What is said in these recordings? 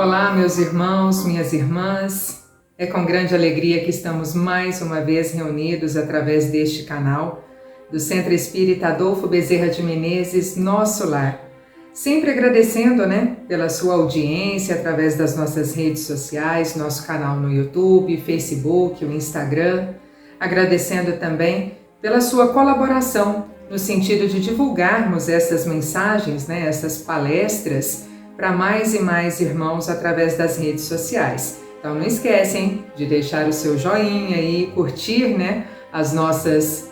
Olá, meus irmãos, minhas irmãs. É com grande alegria que estamos mais uma vez reunidos através deste canal do Centro Espírita Adolfo Bezerra de Menezes, Nosso Lar. Sempre agradecendo, pela sua audiência através das nossas redes sociais, nosso canal no YouTube, Facebook, o Instagram. Agradecendo também pela sua colaboração no sentido de divulgarmos essas mensagens, essas palestras para mais e mais irmãos através das redes sociais. Então não esquecem de deixar o seu joinha e curtir as nossas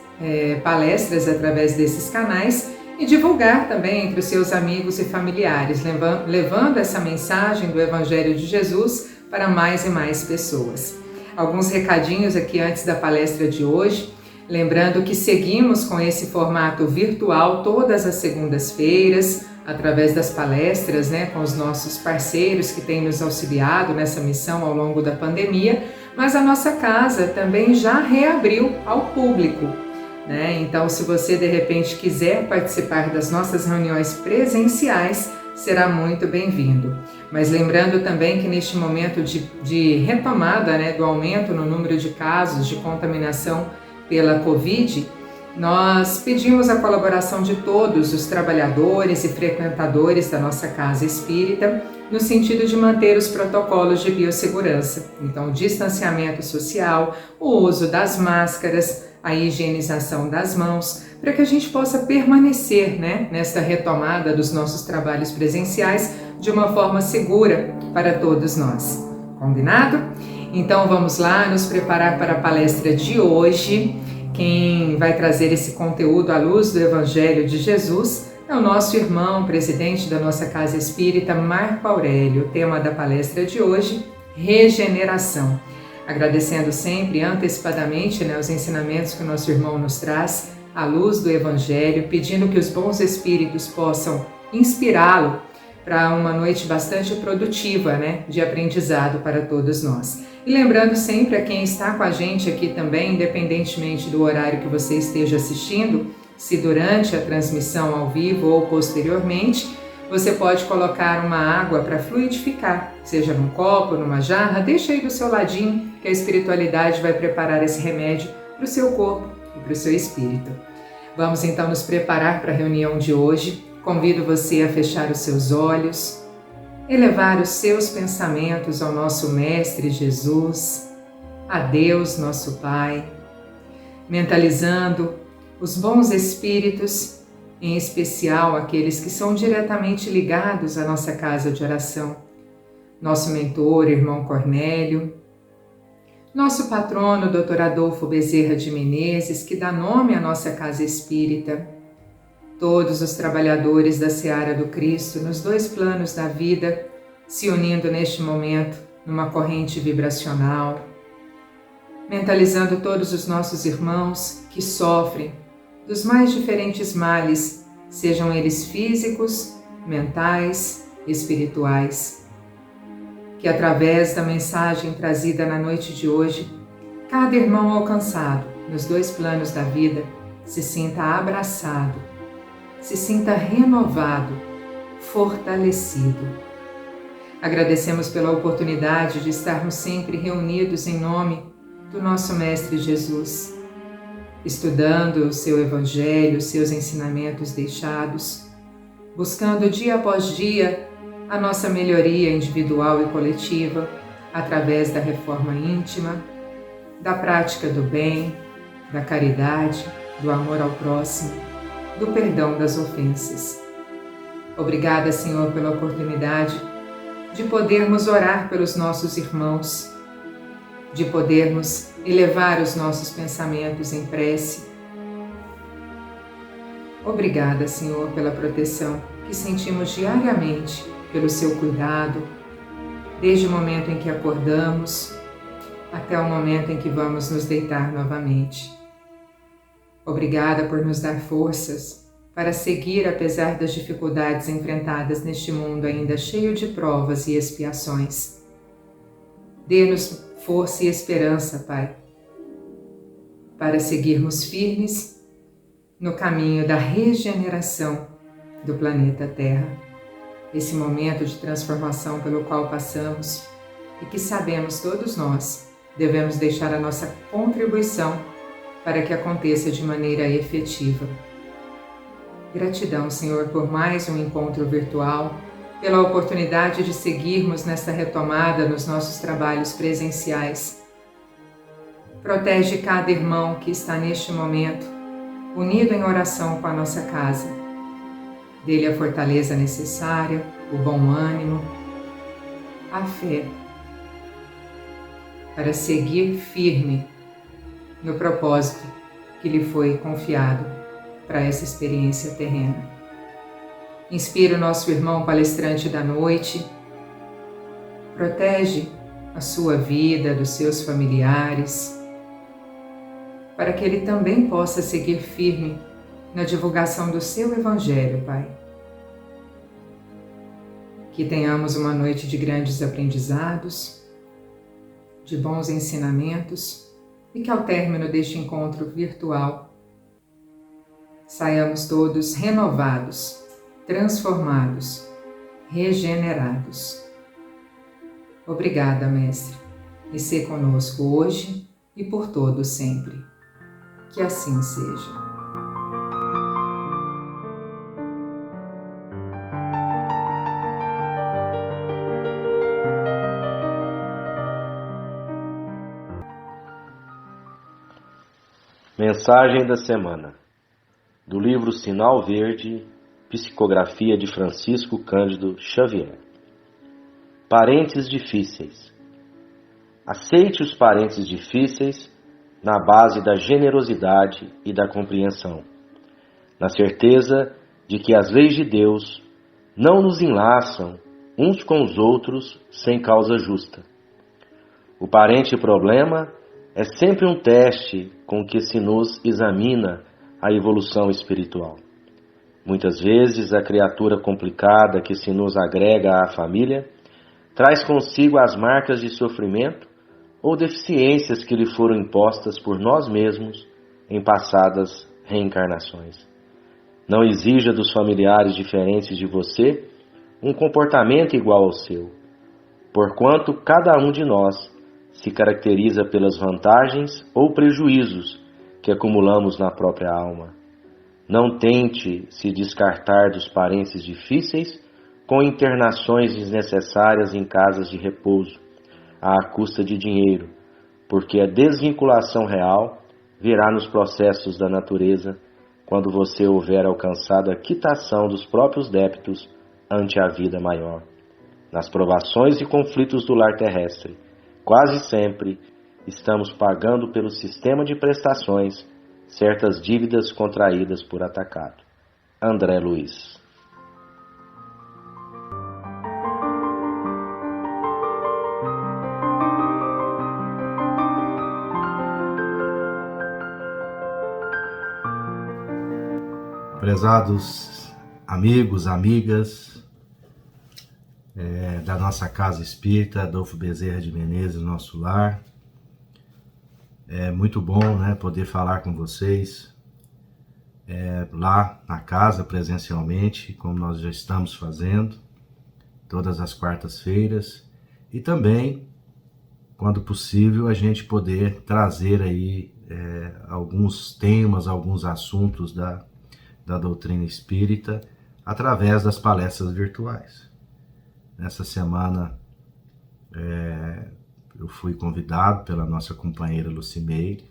palestras através desses canais e divulgar também entre os seus amigos e familiares, levando essa mensagem do Evangelho de Jesus para mais e mais pessoas. Alguns recadinhos aqui antes da palestra de hoje, lembrando que seguimos com esse formato virtual todas as segundas-feiras, através das palestras, com os nossos parceiros que têm nos auxiliado nessa missão ao longo da pandemia, mas a nossa casa também já reabriu ao público, Então, se você de repente quiser participar das nossas reuniões presenciais, será muito bem-vindo. Mas lembrando também que neste momento de retomada, do aumento no número de casos de contaminação pela Covid, nós pedimos a colaboração de todos os trabalhadores e frequentadores da nossa casa espírita no sentido de manter os protocolos de biossegurança. Então, o distanciamento social, o uso das máscaras, a higienização das mãos, para que a gente possa permanecer nesta retomada dos nossos trabalhos presenciais de uma forma segura para todos nós. Combinado? Então vamos lá nos preparar para a palestra de hoje. Quem vai trazer esse conteúdo à luz do Evangelho de Jesus é o nosso irmão, presidente da nossa Casa Espírita, Marco Aurélio. O tema da palestra de hoje, regeneração. Agradecendo sempre, antecipadamente, os ensinamentos que o nosso irmão nos traz à luz do Evangelho, pedindo que os bons espíritos possam inspirá-lo para uma noite bastante produtiva, de aprendizado para todos nós. E lembrando sempre a quem está com a gente aqui também, independentemente do horário que você esteja assistindo, se durante a transmissão ao vivo ou posteriormente, você pode colocar uma água para fluidificar, seja num copo, numa jarra, deixa aí do seu ladinho, que a espiritualidade vai preparar esse remédio para o seu corpo e para o seu espírito. Vamos então nos preparar para a reunião de hoje. Convido você a fechar os seus olhos, elevar os seus pensamentos ao nosso Mestre Jesus, a Deus, nosso Pai, mentalizando os bons espíritos, em especial aqueles que são diretamente ligados à nossa casa de oração, nosso mentor, irmão Cornélio, nosso patrono, Dr. Adolfo Bezerra de Menezes, que dá nome à nossa casa espírita, todos os trabalhadores da Seara do Cristo nos dois planos da vida, se unindo neste momento numa corrente vibracional, mentalizando todos os nossos irmãos que sofrem dos mais diferentes males, sejam eles físicos, mentais, espirituais. Que através da mensagem trazida na noite de hoje, cada irmão alcançado nos dois planos da vida se sinta abraçado, se sinta renovado, fortalecido. Agradecemos pela oportunidade de estarmos sempre reunidos em nome do nosso Mestre Jesus, estudando o seu Evangelho, os seus ensinamentos deixados, buscando dia após dia a nossa melhoria individual e coletiva através da reforma íntima, da prática do bem, da caridade, do amor ao próximo, do perdão das ofensas. Obrigada, Senhor, pela oportunidade de podermos orar pelos nossos irmãos, de podermos elevar os nossos pensamentos em prece. Obrigada, Senhor, pela proteção que sentimos diariamente, pelo seu cuidado, desde o momento em que acordamos até o momento em que vamos nos deitar novamente. Obrigada por nos dar forças para seguir apesar das dificuldades enfrentadas neste mundo ainda cheio de provas e expiações. Dê-nos força e esperança, Pai, para seguirmos firmes no caminho da regeneração do planeta Terra. esse momento de transformação pelo qual passamos e que sabemos todos nós devemos deixar a nossa contribuição para que aconteça de maneira efetiva. Gratidão, Senhor, por mais um encontro virtual, pela oportunidade de seguirmos nesta retomada nos nossos trabalhos presenciais. Protege cada irmão que está neste momento, unido em oração com a nossa casa. Dê-lhe a fortaleza necessária, o bom ânimo, a fé, para seguir firme no propósito que lhe foi confiado para essa experiência terrena. Inspira o nosso irmão palestrante da noite, protege a sua vida, dos seus familiares, para que ele também possa seguir firme na divulgação do seu Evangelho, Pai. Que tenhamos uma noite de grandes aprendizados, de bons ensinamentos e que ao término deste encontro virtual saiamos todos renovados, transformados, regenerados. Obrigada, Mestre, e sê conosco hoje e por todo sempre. Que assim seja. Mensagem da semana, do livro Sinal Verde, psicografia de Francisco Cândido Xavier. Parentes difíceis. Aceite os parentes difíceis na base da generosidade e da compreensão, na certeza de que as leis de Deus não nos enlaçam uns com os outros sem causa justa. O parente problema é sempre um teste com que se nos examina a evolução espiritual. Muitas vezes a criatura complicada que se nos agrega à família traz consigo as marcas de sofrimento ou deficiências que lhe foram impostas por nós mesmos em passadas reencarnações. Não exija dos familiares diferentes de você um comportamento igual ao seu, porquanto cada um de nós se caracteriza pelas vantagens ou prejuízos que acumulamos na própria alma. Não tente se descartar dos parentes difíceis com internações desnecessárias em casas de repouso, à custa de dinheiro, porque a desvinculação real virá nos processos da natureza quando você houver alcançado a quitação dos próprios débitos ante a vida maior. Nas provações e conflitos do lar terrestre, quase sempre estamos pagando pelo sistema de prestações certas dívidas contraídas por atacado. André Luiz. Prezados amigos, amigas da nossa Casa Espírita, Adolfo Bezerra de Menezes, nosso lar. É muito bom, poder falar com vocês lá na casa, presencialmente, como nós já estamos fazendo, todas as quartas-feiras. E também, quando possível, a gente poder trazer aí alguns temas, alguns assuntos da doutrina espírita através das palestras virtuais. Nessa semana eu fui convidado pela nossa companheira Lucimeire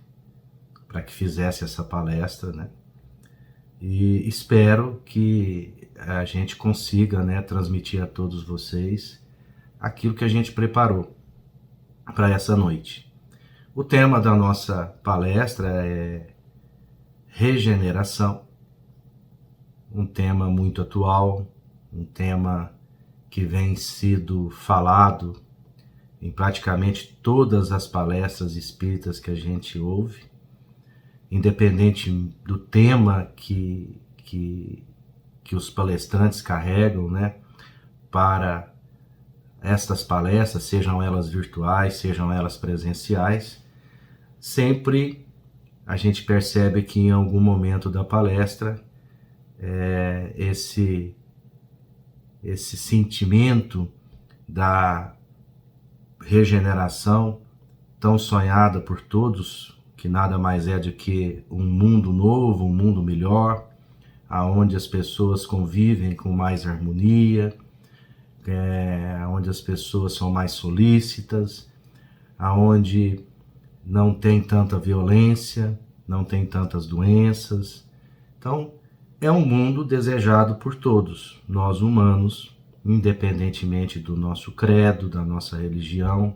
para que fizesse essa palestra, e espero que a gente consiga transmitir a todos vocês aquilo que a gente preparou para essa noite. O tema da nossa palestra é regeneração, um tema muito atual, um tema que vem sido falado em praticamente todas as palestras espíritas que a gente ouve, independente do tema que os palestrantes carregam, para estas palestras, sejam elas virtuais, sejam elas presenciais, sempre a gente percebe que em algum momento da palestra esse sentimento da regeneração tão sonhada por todos, que nada mais é do que um mundo novo, um mundo melhor, aonde as pessoas convivem com mais harmonia, onde as pessoas são mais solícitas, aonde não tem tanta violência, não tem tantas doenças. Então, é um mundo desejado por todos, nós humanos, independentemente do nosso credo, da nossa religião,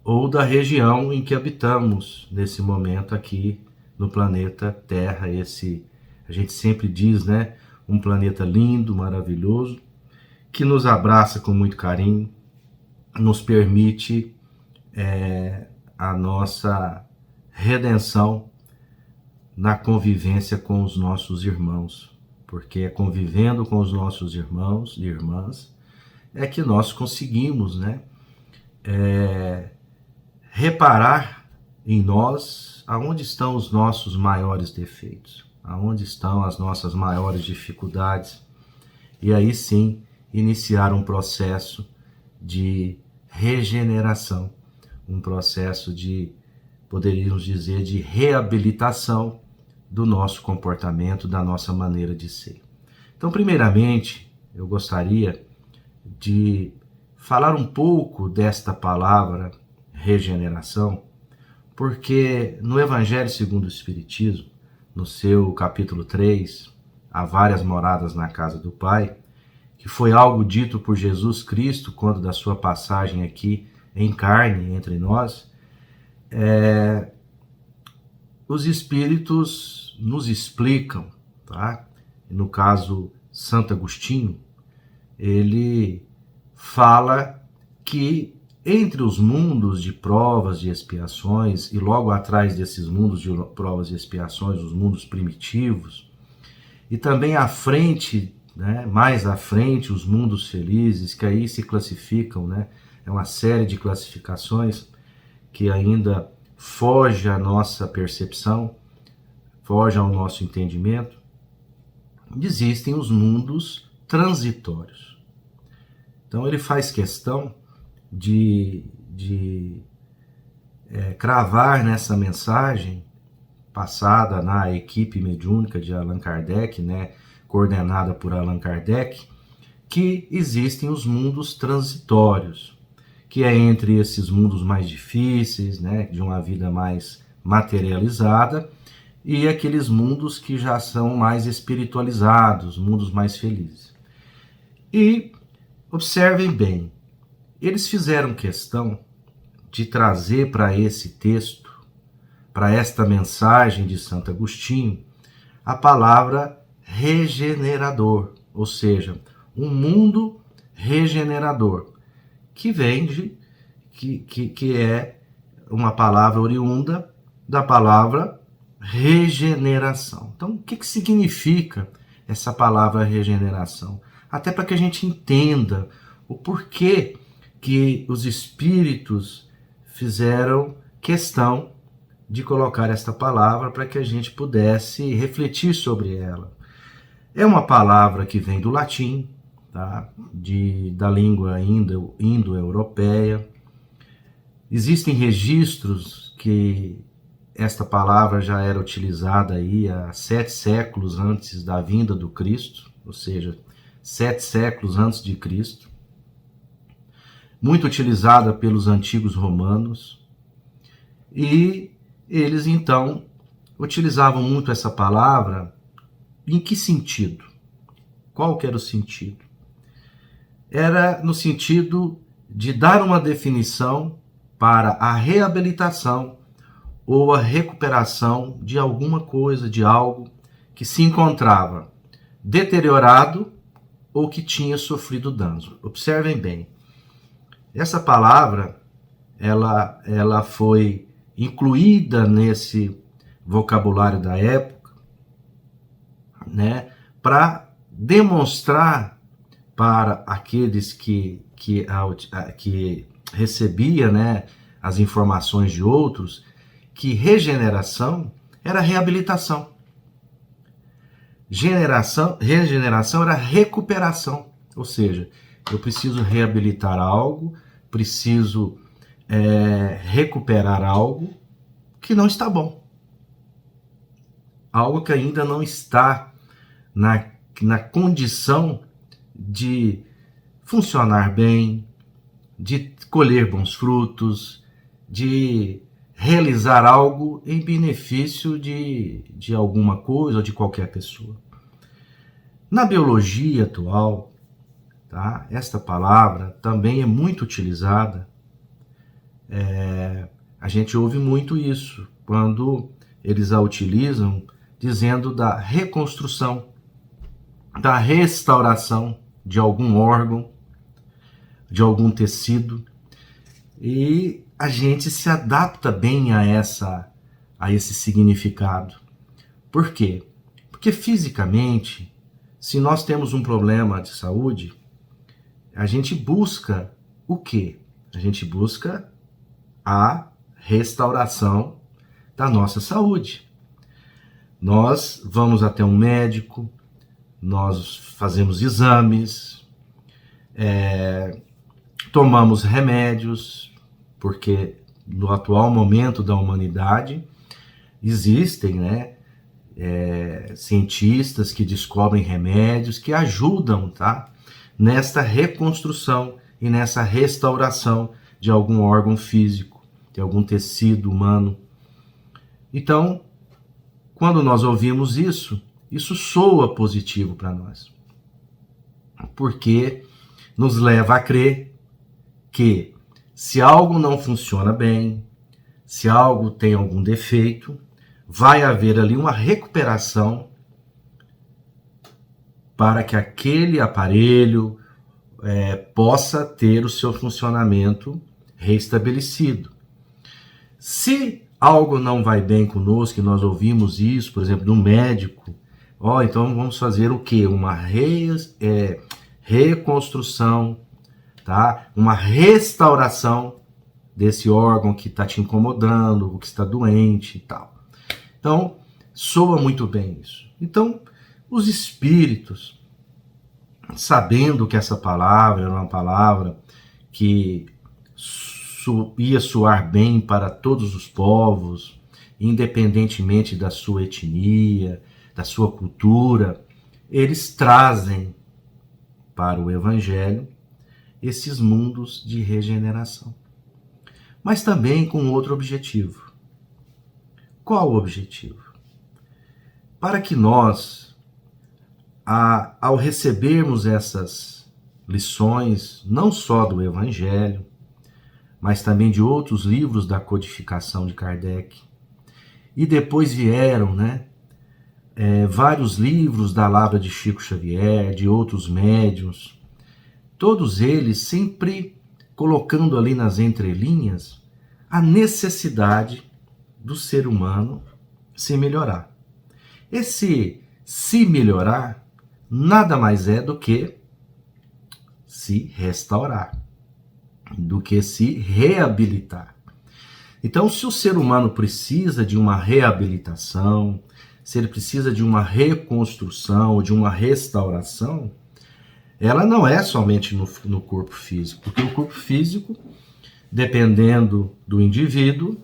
ou da região em que habitamos nesse momento aqui no planeta Terra, a gente sempre diz, né, um planeta lindo, maravilhoso, que nos abraça com muito carinho, nos permite a nossa redenção na convivência com os nossos irmãos, porque é convivendo com os nossos irmãos e irmãs é que nós conseguimos, né, reparar em nós aonde estão os nossos maiores defeitos, aonde estão as nossas maiores dificuldades, e aí sim iniciar um processo de regeneração, um processo de, poderíamos dizer, de reabilitação do nosso comportamento, da nossa maneira de ser. Então, primeiramente, eu gostaria de falar um pouco desta palavra regeneração, porque no Evangelho segundo o Espiritismo, no seu capítulo 3, há várias moradas na casa do Pai, que foi algo dito por Jesus Cristo quando da sua passagem aqui em carne entre nós, os Espíritos nos explicam, tá? No caso, Santo Agostinho, ele fala que entre os mundos de provas e expiações, e logo atrás desses mundos de provas e expiações, os mundos primitivos, e também à frente, né, mais à frente, os mundos felizes, que aí se classificam, né, é uma série de classificações que ainda foge à nossa percepção, foge ao nosso entendimento. Existem os mundos transitórios. Então ele faz questão de cravar nessa mensagem passada na equipe mediúnica de Allan Kardec, né, coordenada por Allan Kardec, que existem os mundos transitórios, que é entre esses mundos mais difíceis, né, de uma vida mais materializada, e aqueles mundos que já são mais espiritualizados, mundos mais felizes. E observem bem, eles fizeram questão de trazer para esse texto, para esta mensagem de Santo Agostinho, a palavra regenerador, ou seja, um mundo regenerador, que vem que é uma palavra oriunda da palavra regeneração. Então, o que significa essa palavra regeneração? Até para que a gente entenda o porquê que os espíritos fizeram questão de colocar esta palavra para que a gente pudesse refletir sobre ela. É uma palavra que vem do latim, tá? Da língua indo-europeia. Existem registros que esta palavra já era utilizada aí há 7 séculos antes da vinda do Cristo, ou seja, 7 séculos antes de Cristo. Muito utilizada pelos antigos romanos. E eles, então, utilizavam muito essa palavra. Em que sentido? Qual que era o sentido? Era no sentido de dar uma definição para a reabilitação ou a recuperação de alguma coisa, de algo que se encontrava deteriorado ou que tinha sofrido danos. Observem bem, essa palavra ela foi incluída nesse vocabulário da época, né, para demonstrar para aqueles que recebia, né, as informações de outros, que regeneração era reabilitação. Regeneração era recuperação. Ou seja, eu preciso reabilitar algo, preciso recuperar algo que não está bom. Algo que ainda não está na condição de funcionar bem, de colher bons frutos, de realizar algo em benefício de alguma coisa ou de qualquer pessoa. Na biologia atual, tá, esta palavra também é muito utilizada. A gente ouve muito isso quando eles a utilizam dizendo da reconstrução, da restauração de algum órgão, de algum tecido, e a gente se adapta bem a esse significado. Por quê? Porque fisicamente, se nós temos um problema de saúde, a gente busca o quê? A gente busca a restauração da nossa saúde. Nós vamos até um médico, nós fazemos exames, tomamos remédios, porque no atual momento da humanidade existem, cientistas que descobrem remédios que ajudam, tá, nesta reconstrução e nessa restauração de algum órgão físico, de algum tecido humano. Então, quando nós ouvimos isso soa positivo para nós, porque nos leva a crer que se algo não funciona bem, se algo tem algum defeito, vai haver ali uma recuperação para que aquele aparelho possa ter o seu funcionamento restabelecido. Se algo não vai bem conosco, e nós ouvimos isso, por exemplo, do médico, então vamos fazer o quê? Uma reconstrução, tá? Uma restauração desse órgão que está te incomodando, que está doente e tal. Então, soa muito bem isso. Então, os espíritos, sabendo que essa palavra era uma palavra que ia soar bem para todos os povos, independentemente da sua etnia, da sua cultura, eles trazem para o Evangelho esses mundos de regeneração. Mas também com outro objetivo. Qual o objetivo? Para que nós, ao recebermos essas lições, não só do Evangelho, mas também de outros livros da codificação de Kardec, e depois vieram, vários livros da Lavra de Chico Xavier, de outros médiuns, todos eles sempre colocando ali nas entrelinhas a necessidade do ser humano se melhorar. Esse se melhorar nada mais é do que se restaurar, do que se reabilitar. Então, se o ser humano precisa de uma reabilitação, se ele precisa de uma reconstrução ou de uma restauração, ela não é somente no corpo físico, porque o corpo físico, dependendo do indivíduo,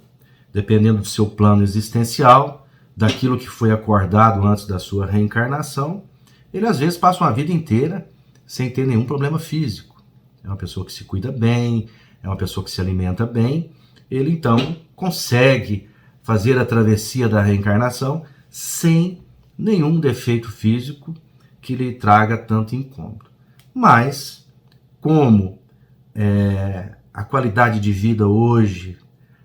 dependendo do seu plano existencial, daquilo que foi acordado antes da sua reencarnação, ele às vezes passa uma vida inteira sem ter nenhum problema físico. É uma pessoa que se cuida bem, é uma pessoa que se alimenta bem, ele então consegue fazer a travessia da reencarnação sem nenhum defeito físico que lhe traga tanto incômodo. Mas, como a qualidade de vida hoje,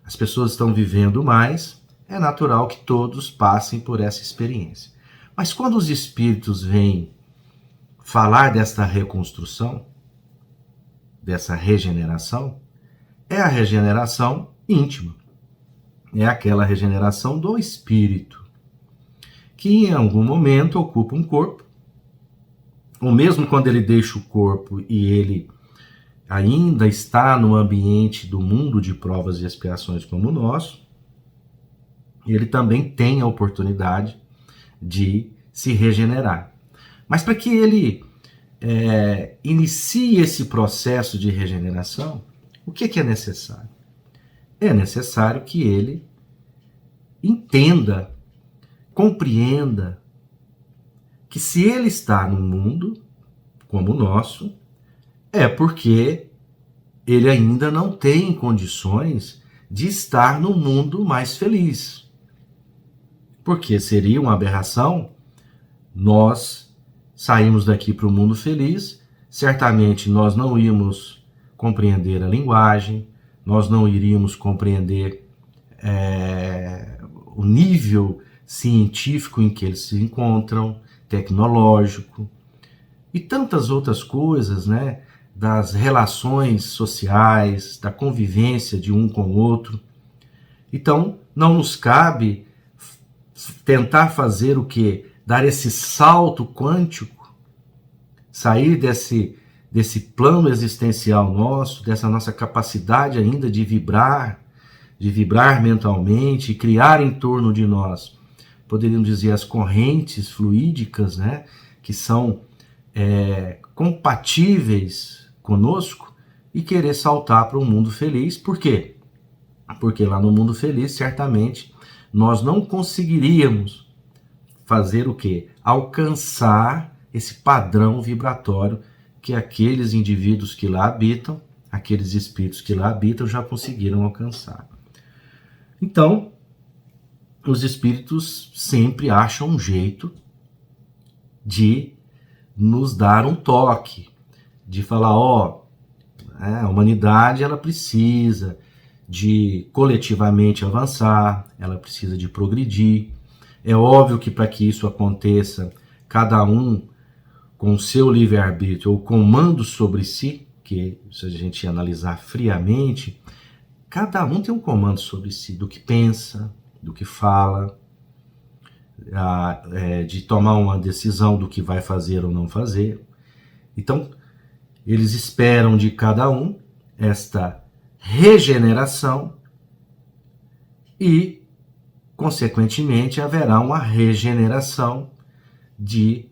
as pessoas estão vivendo mais, é natural que todos passem por essa experiência. Mas quando os espíritos vêm falar desta reconstrução, dessa regeneração, é a regeneração íntima. É aquela regeneração do espírito, que em algum momento ocupa um corpo, ou mesmo quando ele deixa o corpo e ele ainda está no ambiente do mundo de provas e expiações como o nosso, ele também tem a oportunidade de se regenerar. Mas para que ele inicie esse processo de regeneração, o que é necessário? É necessário que ele entenda, compreenda que se ele está no mundo como o nosso, é porque ele ainda não tem condições de estar no mundo mais feliz. Porque seria uma aberração nós saímos daqui para o mundo feliz, certamente nós não íamos compreender a linguagem, nós não iríamos compreender o nível científico em que eles se encontram, tecnológico, e tantas outras coisas, né? Das relações sociais, da convivência de um com o outro. Então, não nos cabe tentar fazer o quê? Dar esse salto quântico, sair desse plano existencial nosso, dessa nossa capacidade ainda de vibrar mentalmente, e criar em torno de nós, poderíamos dizer, as correntes fluídicas, né? Que são compatíveis conosco, e querer saltar para um mundo feliz. Por quê? Porque lá no mundo feliz, certamente, nós não conseguiríamos fazer o quê? Alcançar esse padrão vibratório que aqueles indivíduos que lá habitam, aqueles espíritos que lá habitam, já conseguiram alcançar. Então, os espíritos sempre acham um jeito de nos dar um toque, de falar, a humanidade ela precisa de coletivamente avançar, ela precisa de progredir. É óbvio que para que isso aconteça, cada um com o seu livre-arbítrio ou comando sobre si, que se a gente analisar friamente, cada um tem um comando sobre si, do que pensa, do que fala, de tomar uma decisão do que vai fazer ou não fazer. Então, eles esperam de cada um esta regeneração e, consequentemente, haverá uma regeneração de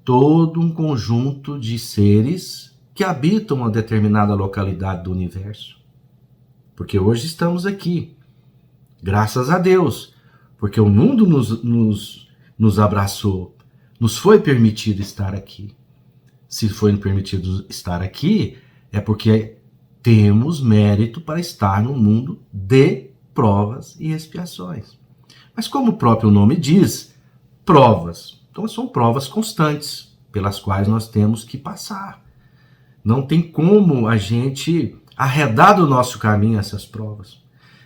todo um conjunto de seres que habitam uma determinada localidade do universo. Porque hoje estamos aqui, graças a Deus, porque o mundo nos abraçou, nos foi permitido estar aqui. Se foi permitido estar aqui, é porque temos mérito para estar no mundo de provas e expiações. Mas como o próprio nome diz, provas. Então são provas constantes, pelas quais nós temos que passar. Não tem como a gente arredar do nosso caminho essas provas.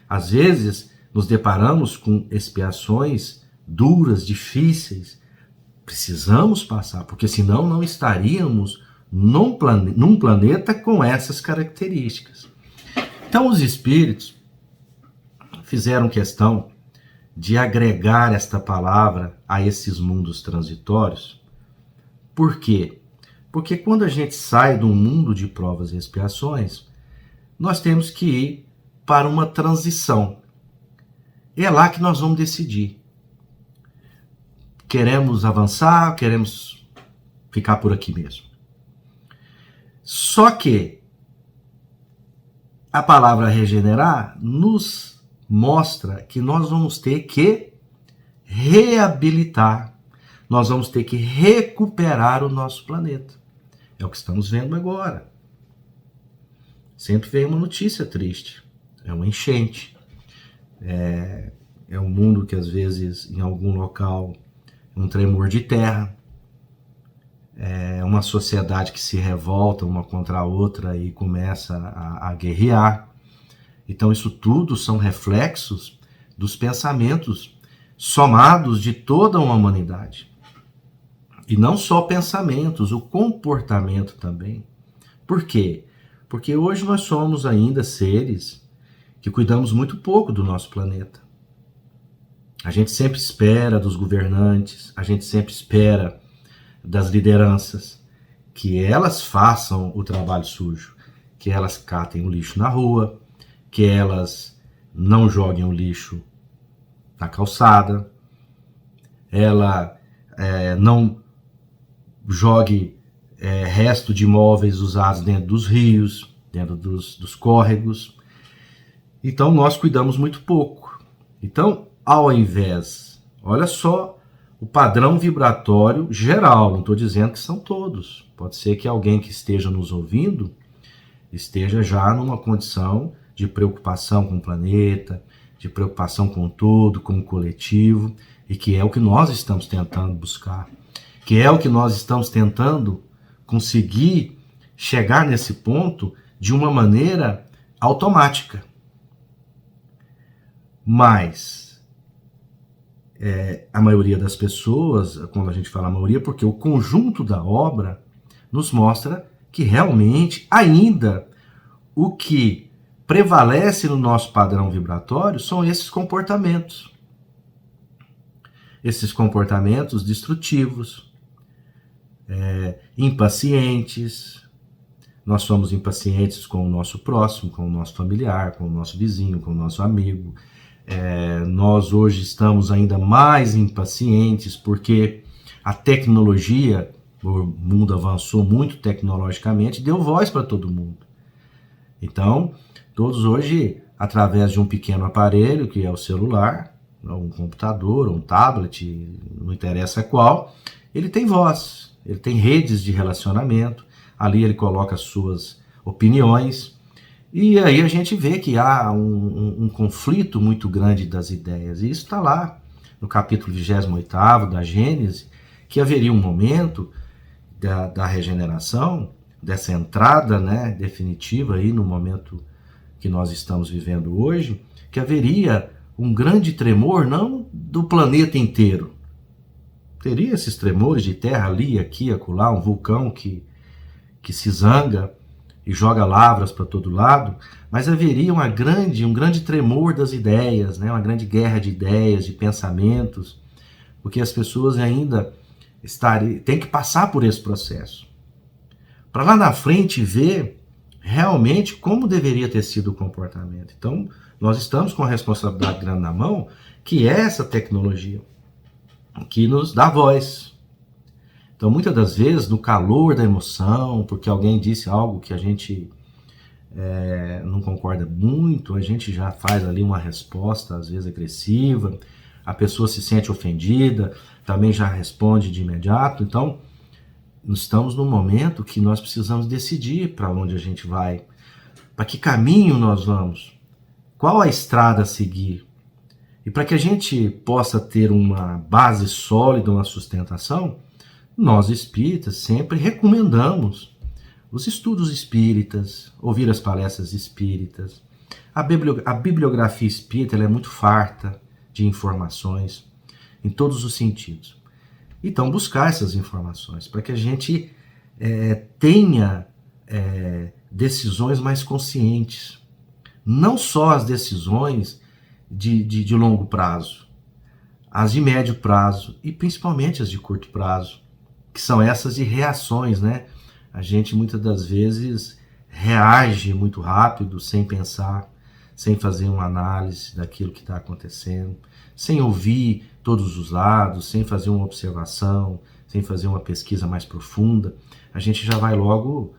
Às vezes, nos deparamos com expiações duras, difíceis. Precisamos passar, porque senão não estaríamos num planeta com essas características. Então os espíritos fizeram questão de agregar esta palavra a esses mundos transitórios. Por quê? Porque quando a gente sai do mundo de provas e expiações, nós temos que ir para uma transição. É lá que nós vamos decidir. Queremos avançar, queremos ficar por aqui mesmo. Só que a palavra regenerar nos mostra que nós vamos ter que reabilitar, nós vamos ter que recuperar o nosso planeta. É o que estamos vendo agora. Sempre vem uma notícia triste, é uma enchente, é um mundo que às vezes em algum local um tremor de terra, é uma sociedade que se revolta uma contra a outra e começa a guerrear. Então isso tudo são reflexos dos pensamentos somados de toda uma humanidade. E não só pensamentos, o comportamento também. Por quê? Porque hoje nós somos ainda seres que cuidamos muito pouco do nosso planeta. A gente sempre espera dos governantes, a gente sempre espera das lideranças que elas façam o trabalho sujo, que elas catem o lixo na rua, que elas não joguem o lixo na calçada, ela não jogue resto de móveis usados dentro dos rios, dentro dos córregos. Então nós cuidamos muito pouco. Então, ao invés, olha só o padrão vibratório geral, não estou dizendo que são todos. Pode ser que alguém que esteja nos ouvindo esteja já numa condição de preocupação com o planeta, de preocupação com o todo, com o coletivo, e que é o que nós estamos tentando buscar, que é o que nós estamos tentando conseguir chegar nesse ponto de uma maneira automática. Mas a maioria das pessoas, quando a gente fala a maioria, porque o conjunto da obra nos mostra que realmente ainda o que prevalece no nosso padrão vibratório são esses comportamentos. Esses comportamentos destrutivos, impacientes. Nós somos impacientes com o nosso próximo, com o nosso familiar, com o nosso vizinho, com o nosso amigo. Nós hoje estamos ainda mais impacientes porque a tecnologia, o mundo avançou muito tecnologicamente, deu voz para todo mundo. Então, todos hoje, através de um pequeno aparelho, que é o celular, um computador, um tablet, não interessa qual, ele tem voz, ele tem redes de relacionamento, ali ele coloca as suas opiniões, e aí a gente vê que há um conflito muito grande das ideias, e isso está lá no capítulo 28º da Gênesis, que haveria um momento da regeneração, dessa entrada, né, definitiva aí no momento que nós estamos vivendo hoje, que haveria um grande tremor, não do planeta inteiro. Teria esses tremores de terra ali, aqui, acolá, um vulcão que se zanga e joga lavras para todo lado, mas haveria um grande tremor das ideias, né? Uma grande guerra de ideias, de pensamentos, porque as pessoas ainda têm que passar por esse processo. Para lá na frente ver realmente como deveria ter sido o comportamento. Então, nós estamos com a responsabilidade grande na mão, que é essa tecnologia, que nos dá voz. Então, muitas das vezes, no calor da emoção, porque alguém disse algo que a gente não concorda muito, a gente já faz ali uma resposta, às vezes agressiva, a pessoa se sente ofendida, também já responde de imediato. Então, estamos num momento que nós precisamos decidir para onde a gente vai, para que caminho nós vamos, qual a estrada a seguir. E para que a gente possa ter uma base sólida, uma sustentação, nós espíritas sempre recomendamos os estudos espíritas, ouvir as palestras espíritas. A bibliografia espírita ela é muito farta de informações em todos os sentidos. Então, buscar essas informações para que a gente tenha decisões mais conscientes. Não só as decisões de longo prazo, as de médio prazo e principalmente as de curto prazo, que são essas de reações, né? A gente muitas das vezes reage muito rápido, sem pensar, sem fazer uma análise daquilo que está acontecendo, sem ouvir todos os lados, sem fazer uma observação, sem fazer uma pesquisa mais profunda. A gente já vai logo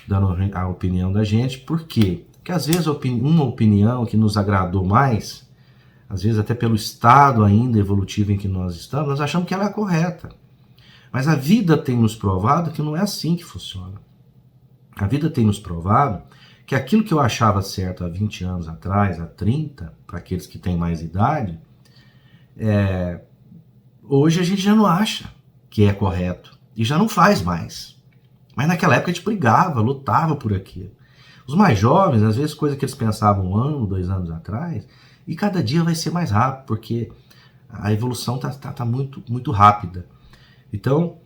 dando a opinião da gente. Por quê? Porque às vezes uma opinião que nos agradou mais, às vezes até pelo estado ainda evolutivo em que nós estamos, nós achamos que ela é correta. Mas a vida tem nos provado que não é assim que funciona. A vida tem nos provado que aquilo que eu achava certo há 20 anos atrás, há 30, para aqueles que têm mais idade, hoje a gente já não acha que é correto e já não faz mais. Mas naquela época a gente brigava, lutava por aquilo. Os mais jovens, às vezes, coisa que eles pensavam 1 ano, 2 anos atrás, e cada dia vai ser mais rápido, porque a evolução tá muito, muito rápida. Então,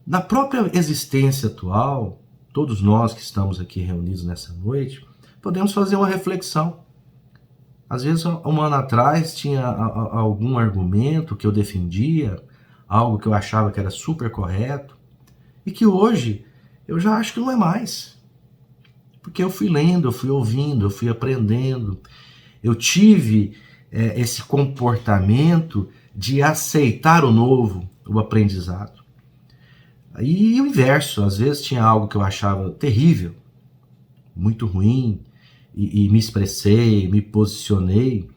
na própria existência atual, todos nós que estamos aqui reunidos nessa noite, podemos fazer uma reflexão. Às vezes, 1 ano atrás, tinha algum argumento que eu defendia, algo que eu achava que era super correto, e que hoje eu já acho que não é mais. Porque eu fui lendo, eu fui ouvindo, eu fui aprendendo, eu tive esse comportamento de aceitar o novo, o aprendizado. E o inverso, às vezes tinha algo que eu achava terrível, muito ruim, e me expressei, me posicionei.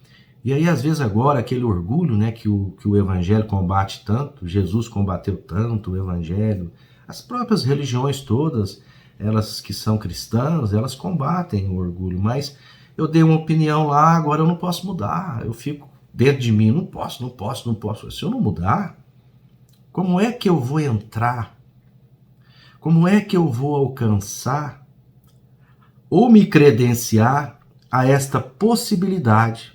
E aí, às vezes, agora, aquele orgulho, né, que o Evangelho combate tanto, Jesus combateu tanto o Evangelho, as próprias religiões todas, elas que são cristãs, elas combatem o orgulho, mas eu dei uma opinião lá, agora eu não posso mudar, eu fico dentro de mim, não posso. Se eu não mudar, como é que eu vou entrar? Como é que eu vou alcançar ou me credenciar a esta possibilidade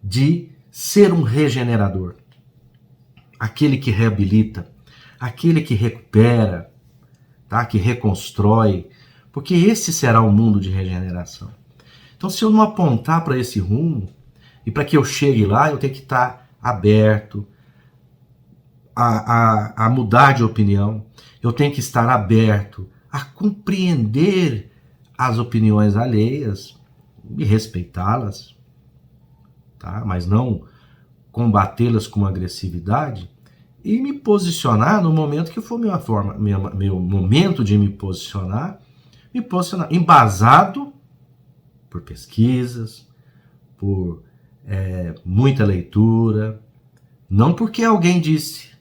de ser um regenerador? Aquele que reabilita, aquele que recupera, tá? Que reconstrói, porque esse será o mundo de regeneração. Então, se eu não apontar para esse rumo, e para que eu chegue lá, eu tenho que estar aberto a mudar de opinião, eu tenho que estar aberto a compreender as opiniões alheias e respeitá-las, tá? Mas não combatê-las com agressividade, e me posicionar no momento que for meu momento de me posicionar embasado por pesquisas, por muita leitura, não porque alguém disse,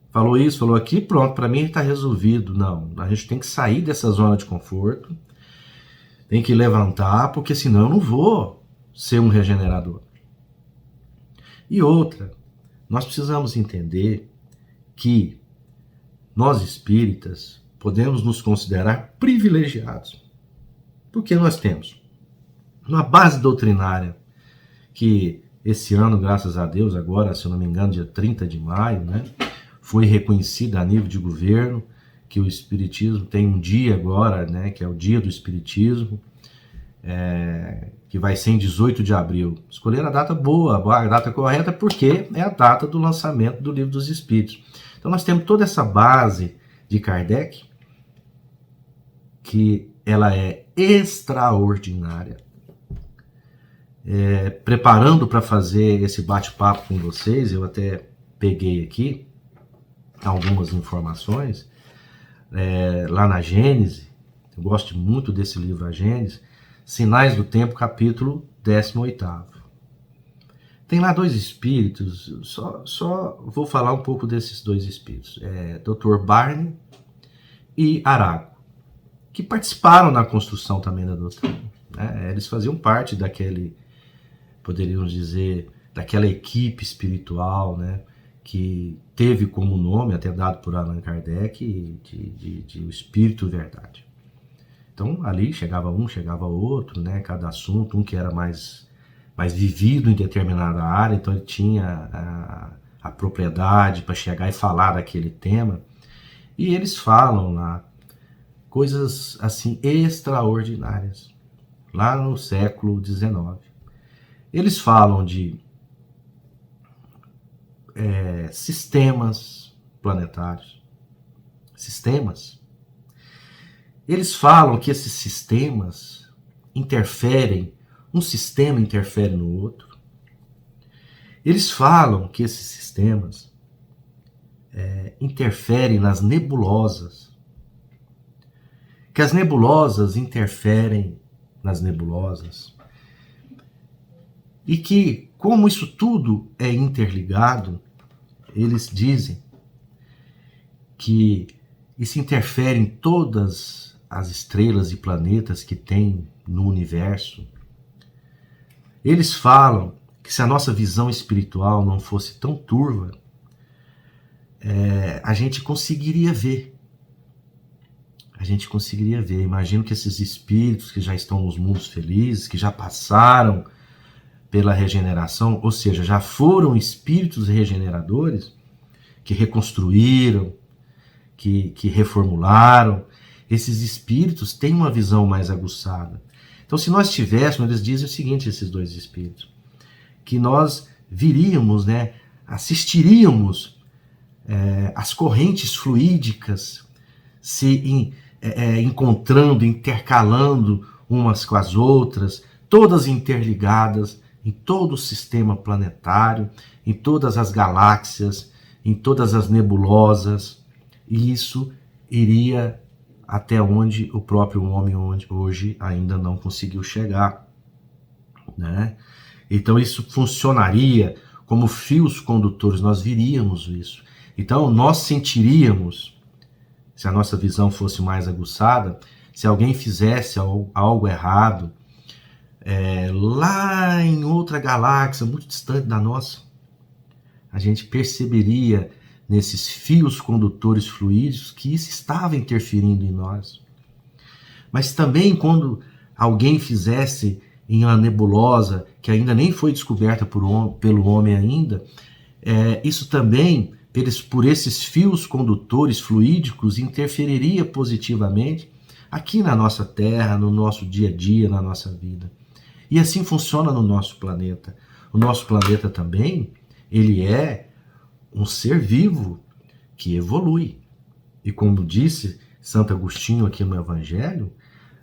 falou isso, falou aqui, pronto, para mim está resolvido. Não, a gente tem que sair dessa zona de conforto, tem que levantar, porque senão eu não vou ser um regenerador. E outra, nós precisamos entender que nós espíritas podemos nos considerar privilegiados, porque nós temos uma base doutrinária que esse ano, graças a Deus, agora, se eu não me engano, dia 30 de maio, né, foi reconhecida a nível de governo, que o Espiritismo tem um dia agora, né, que é o dia do Espiritismo, que vai ser em 18 de abril. Escolheram a data boa, a data correta, porque é a data do lançamento do Livro dos Espíritos. Então nós temos toda essa base de Kardec, que ela é extraordinária. Preparando para fazer esse bate-papo com vocês, eu até peguei aqui algumas informações lá na Gênese. Eu gosto muito desse livro, a Gênese, Sinais do Tempo, capítulo 18º. Tem lá dois espíritos, só vou falar um pouco desses dois espíritos, Dr. Barney e Arago, que participaram na construção também da doutrina. Eles faziam parte daquele, poderíamos dizer, daquela equipe espiritual, né, que teve como nome, até dado por Allan Kardec, de o Espírito Verdade. Então, ali chegava um, chegava outro, né, cada assunto, um que era mais vivido em determinada área, então ele tinha a propriedade para chegar e falar daquele tema. E eles falam lá coisas assim extraordinárias, lá no século XIX. Eles falam de sistemas planetários. Sistemas. Eles falam que esses sistemas interferem, um sistema interfere no outro. Eles falam que esses sistemas interferem nas nebulosas, que as nebulosas interferem nas nebulosas, e que, como isso tudo é interligado, eles dizem que isso interfere em todas as estrelas e planetas que tem no universo. Eles falam que se a nossa visão espiritual não fosse tão turva, a gente conseguiria ver. A gente conseguiria ver. Imagino que esses espíritos que já estão nos mundos felizes, que já passaram pela regeneração, ou seja, já foram espíritos regeneradores, que reconstruíram, que reformularam, esses espíritos têm uma visão mais aguçada. Então, se nós tivéssemos, eles dizem o seguinte, esses dois espíritos, que nós viríamos, né, assistiríamos as correntes fluídicas se encontrando, intercalando umas com as outras, todas interligadas em todo o sistema planetário, em todas as galáxias, em todas as nebulosas, e isso iria até onde o próprio homem hoje ainda não conseguiu chegar, né? Então isso funcionaria como fios condutores, nós viríamos isso. Então nós sentiríamos, se a nossa visão fosse mais aguçada, se alguém fizesse algo errado, lá em outra galáxia, muito distante da nossa, a gente perceberia nesses fios condutores fluídicos que isso estava interferindo em nós. Mas também quando alguém fizesse em uma nebulosa que ainda nem foi descoberta pelo homem ainda, isso também, por esses fios condutores fluídicos, interferiria positivamente aqui na nossa Terra, no nosso dia a dia, na nossa vida. E assim funciona no nosso planeta. O nosso planeta também, ele é um ser vivo que evolui. E como disse Santo Agostinho aqui no Evangelho,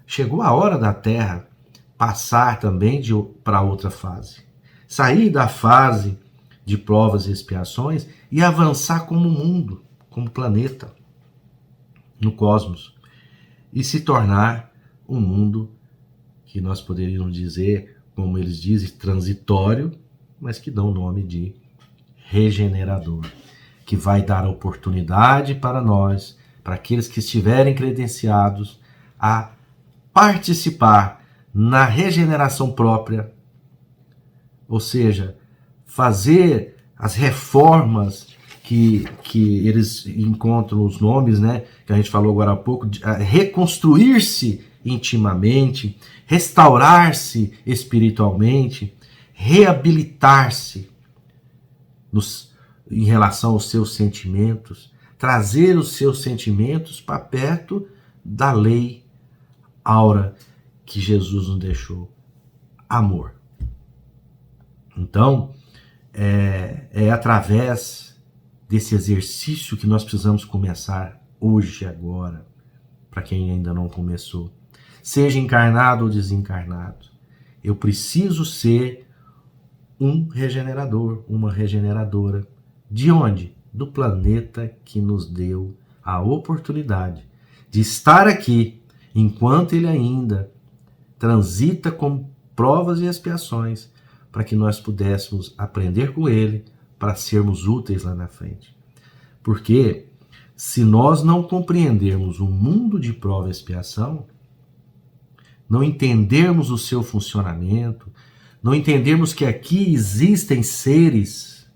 chegou a hora da Terra passar também para outra fase. Sair da fase de provas e expiações e avançar como mundo, como planeta, no cosmos. E se tornar um mundo que nós poderíamos dizer, como eles dizem, transitório, mas que dá o nome de regenerador, que vai dar a oportunidade para nós, para aqueles que estiverem credenciados, a participar na regeneração própria, ou seja, fazer as reformas que eles encontram os nomes, né, que a gente falou agora há pouco, reconstruir-se intimamente, restaurar-se espiritualmente, reabilitar-se em relação aos seus sentimentos, trazer os seus sentimentos para perto da lei áurea que Jesus nos deixou, amor. Então, é através desse exercício que nós precisamos começar hoje, agora, para quem ainda não começou. Seja encarnado ou desencarnado, eu preciso ser um regenerador, uma regeneradora. De onde? Do planeta que nos deu a oportunidade de estar aqui, enquanto ele ainda transita com provas e expiações, para que nós pudéssemos aprender com ele, para sermos úteis lá na frente. Porque se nós não compreendermos o mundo de prova e expiação, não entendermos o seu funcionamento, não entendermos que aqui existem seres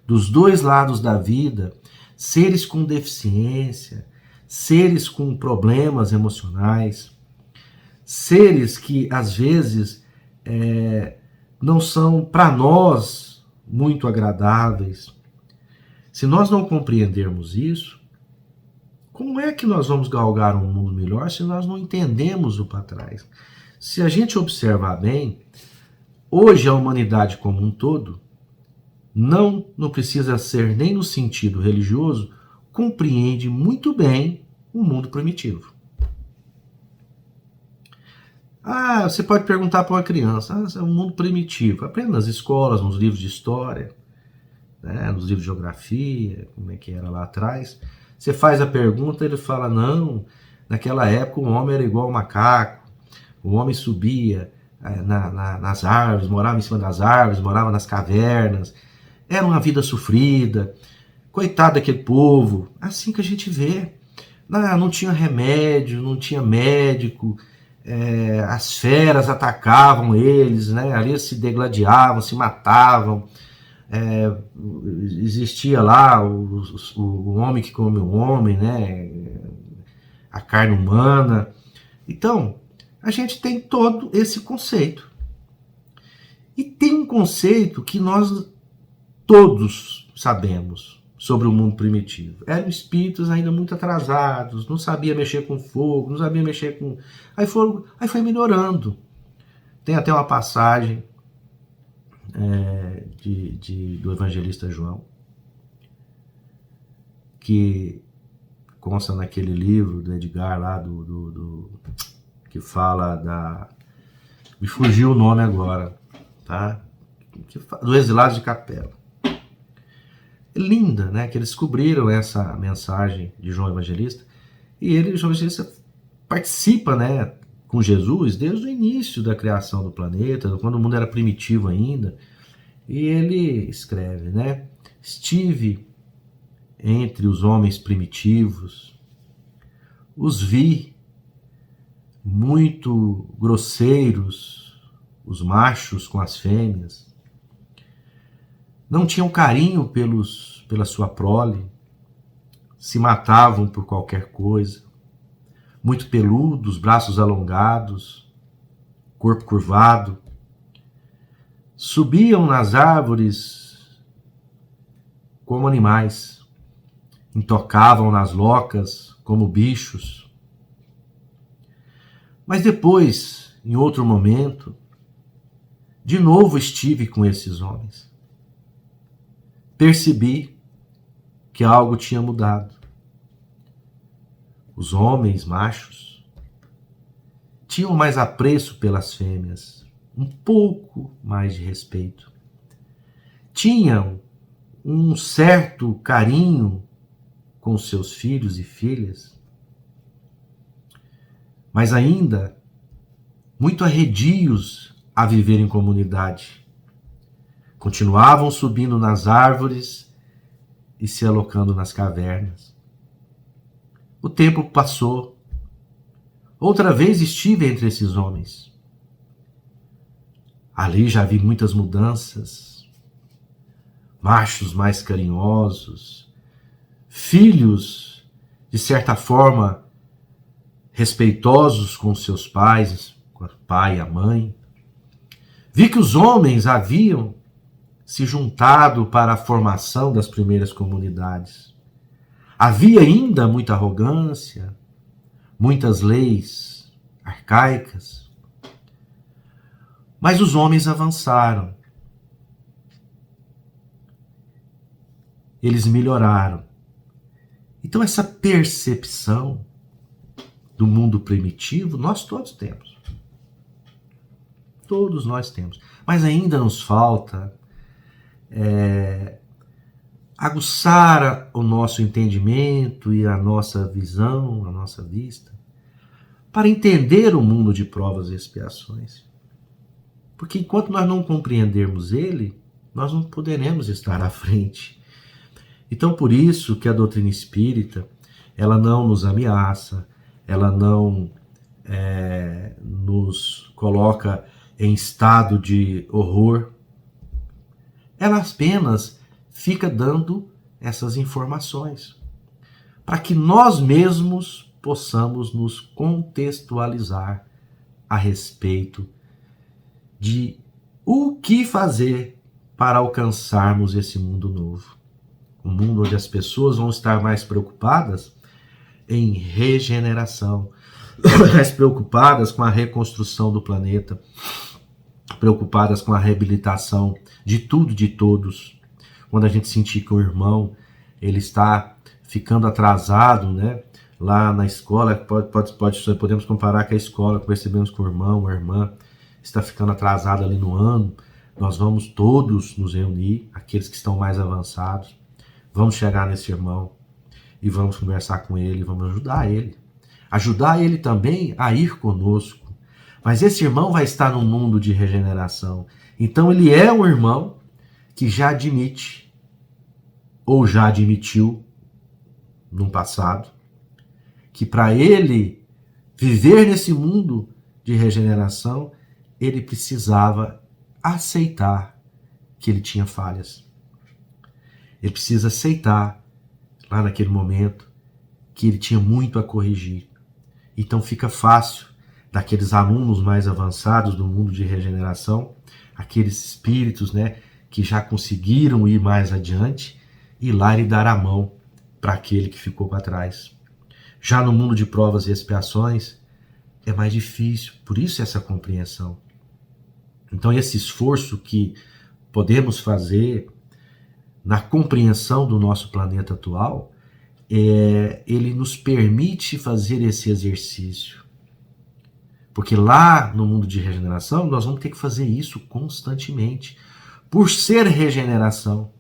dos dois lados da vida, seres com deficiência, seres com problemas emocionais, seres que às vezes não são para nós muito agradáveis. Se nós não compreendermos isso, como é que nós vamos galgar um mundo melhor se nós não entendemos o para trás? Se a gente observar bem, hoje a humanidade como um todo, não precisa ser nem no sentido religioso, compreende muito bem o mundo primitivo. Você pode perguntar para uma criança, é um mundo primitivo. Aprenda nas escolas, nos livros de história, né, nos livros de geografia, como é que era lá atrás. Você faz a pergunta, ele fala, não, naquela época o homem era igual ao macaco, o homem subia nas árvores, morava em cima das árvores, morava nas cavernas, era uma vida sofrida, coitado daquele povo, assim que a gente vê. Não tinha remédio, não tinha médico, as feras atacavam eles, né? Ali eles se degladiavam, se matavam, existia lá o homem que come o homem, né? A carne humana. Então, a gente tem todo esse conceito. E tem um conceito que nós todos sabemos sobre o mundo primitivo. Eram espíritos ainda muito atrasados, não sabia mexer com fogo, não sabia mexer com... Aí foi melhorando. Tem até uma passagem do evangelista João, que consta naquele livro do Edgar lá, que fala da... Me fugiu o nome agora, tá? Do Exilados de Capela. linda, né? Que eles descobriram essa mensagem de João Evangelista, e João Evangelista, participa, né, com Jesus desde o início da criação do planeta, quando o mundo era primitivo ainda, e ele escreve, né? Estive entre os homens primitivos, os vi muito grosseiros, os machos com as fêmeas, não tinham carinho pela sua prole, se matavam por qualquer coisa, muito peludos, braços alongados, corpo curvado, subiam nas árvores como animais, intocavam nas locas como bichos. Mas depois, em outro momento, de novo estive com esses homens. Percebi que algo tinha mudado. Os homens machos tinham mais apreço pelas fêmeas, um pouco mais de respeito. Tinham um certo carinho com seus filhos e filhas, mas ainda muito arredios a viver em comunidade. Continuavam subindo nas árvores e se alocando nas cavernas. O tempo passou. Outra vez estive entre esses homens. Ali já vi muitas mudanças. Machos mais carinhosos, filhos, de certa forma, respeitosos com seus pais, com o pai e a mãe. Vi que os homens haviam se juntado para a formação das primeiras comunidades. Havia ainda muita arrogância, muitas leis arcaicas, mas os homens avançaram. Eles melhoraram. Então essa percepção do mundo primitivo nós todos temos. Todos nós temos. Mas ainda nos falta aguçar o nosso entendimento e a nossa visão, a nossa vista, para entender o mundo de provas e expiações. Porque enquanto nós não compreendermos ele, nós não poderemos estar à frente. Então, por isso que a doutrina espírita, ela não nos ameaça, ela não nos coloca em estado de horror. Ela apenas fica dando essas informações para que nós mesmos possamos nos contextualizar a respeito de o que fazer para alcançarmos esse mundo novo. Um mundo onde as pessoas vão estar mais preocupadas em regeneração, mais preocupadas com a reconstrução do planeta, preocupadas com a reabilitação de tudo e de todos. Quando a gente sentir que o irmão ele está ficando atrasado, né? Lá na escola, podemos comparar com a escola, percebemos que o irmão, a irmã está ficando atrasado ali no ano, nós vamos todos nos reunir, aqueles que estão mais avançados, vamos chegar nesse irmão e vamos conversar com ele, vamos ajudar ele também a ir conosco. Mas esse irmão vai estar num mundo de regeneração. Então ele é um irmão que já admite, ou já admitiu, no passado, que para ele viver nesse mundo de regeneração, ele precisava aceitar que ele tinha falhas. Ele precisa aceitar, lá naquele momento, que ele tinha muito a corrigir. Então fica fácil daqueles alunos mais avançados do mundo de regeneração, aqueles espíritos, né, que já conseguiram ir mais adiante, ir lá e dar a mão para aquele que ficou para trás. Já no mundo de provas e expiações, é mais difícil, por isso essa compreensão. Então esse esforço que podemos fazer na compreensão do nosso planeta atual, ele nos permite fazer esse exercício. Porque lá no mundo de regeneração, nós vamos ter que fazer isso constantemente. Por ser regeneração,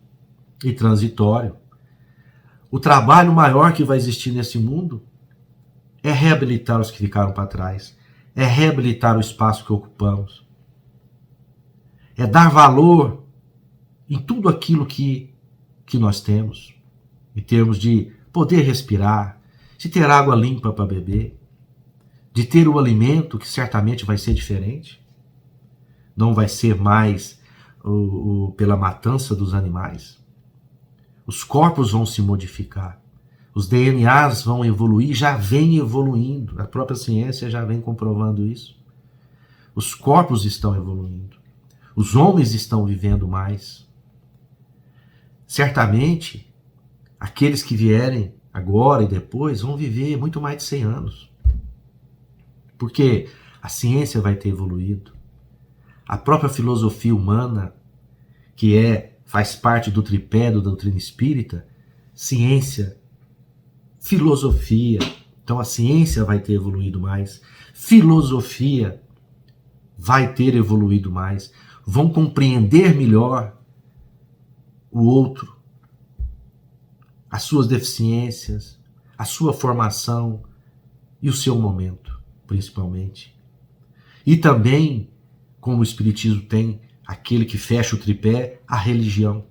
e transitório. O trabalho maior que vai existir nesse mundo é reabilitar os que ficaram para trás, é reabilitar o espaço que ocupamos, é dar valor em tudo aquilo que nós temos, em termos de poder respirar, de ter água limpa para beber, de ter o alimento que certamente vai ser diferente, não vai ser mais pela matança dos animais. Os corpos vão se modificar, os DNAs vão evoluir, já vem evoluindo, a própria ciência já vem comprovando isso. Os corpos estão evoluindo, os homens estão vivendo mais. Certamente, aqueles que vierem agora e depois vão viver muito mais de 100 anos. Porque a ciência vai ter evoluído. A própria filosofia humana, que faz parte do tripé da doutrina espírita, ciência, filosofia. Então a ciência vai ter evoluído mais. Filosofia vai ter evoluído mais. Vão compreender melhor o outro, as suas deficiências, a sua formação e o seu momento, principalmente. E também, como o Espiritismo tem aquele que fecha o tripé, a religião.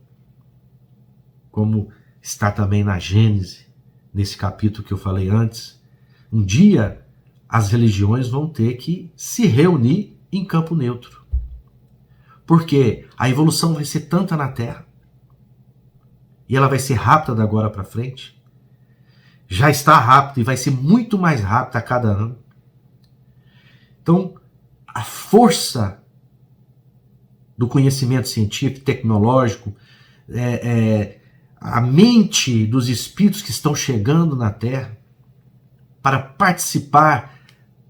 Como está também na Gênese, nesse capítulo que eu falei antes, um dia as religiões vão ter que se reunir em campo neutro. Porque a evolução vai ser tanta na Terra, e ela vai ser rápida da agora para frente. Já está rápida e vai ser muito mais rápida a cada ano. Então, a força do conhecimento científico, tecnológico, a mente dos espíritos que estão chegando na Terra para participar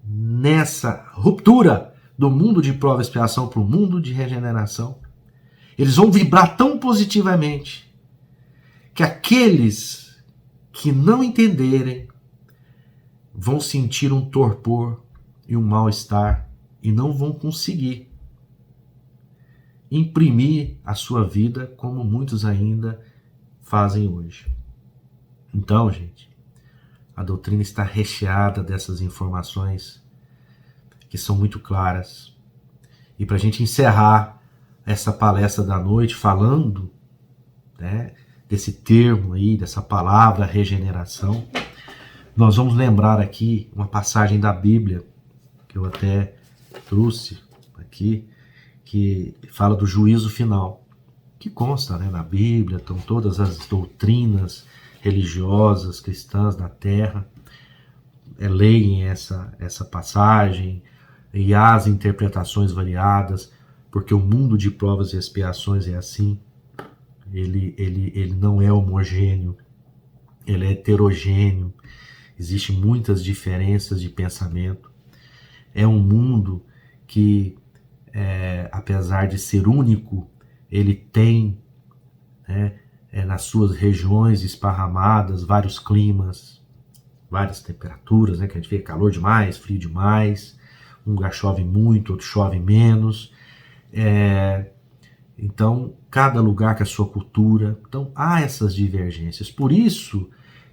nessa ruptura do mundo de prova e expiação para o mundo de regeneração, eles vão vibrar tão positivamente que aqueles que não entenderem vão sentir um torpor e um mal-estar e não vão conseguir imprimir a sua vida como muitos ainda fazem hoje. Então, gente, a doutrina está recheada dessas informações que são muito claras. E para a gente encerrar essa palestra da noite falando, né, desse termo aí, dessa palavra regeneração, nós vamos lembrar aqui uma passagem da Bíblia, que eu até trouxe aqui, que fala do juízo final, que consta, né, na Bíblia, estão todas as doutrinas religiosas cristãs da Terra, leem essa passagem, e há as interpretações variadas, porque o mundo de provas e expiações é assim. Ele não é homogêneo, ele é heterogêneo, existem muitas diferenças de pensamento. É um mundo que, apesar de ser único, ele tem, né, nas suas regiões esparramadas vários climas, várias temperaturas, né, que a gente vê calor demais, frio demais, um lugar chove muito, outro chove menos. Então, cada lugar com a sua cultura. Então, há essas divergências. Por isso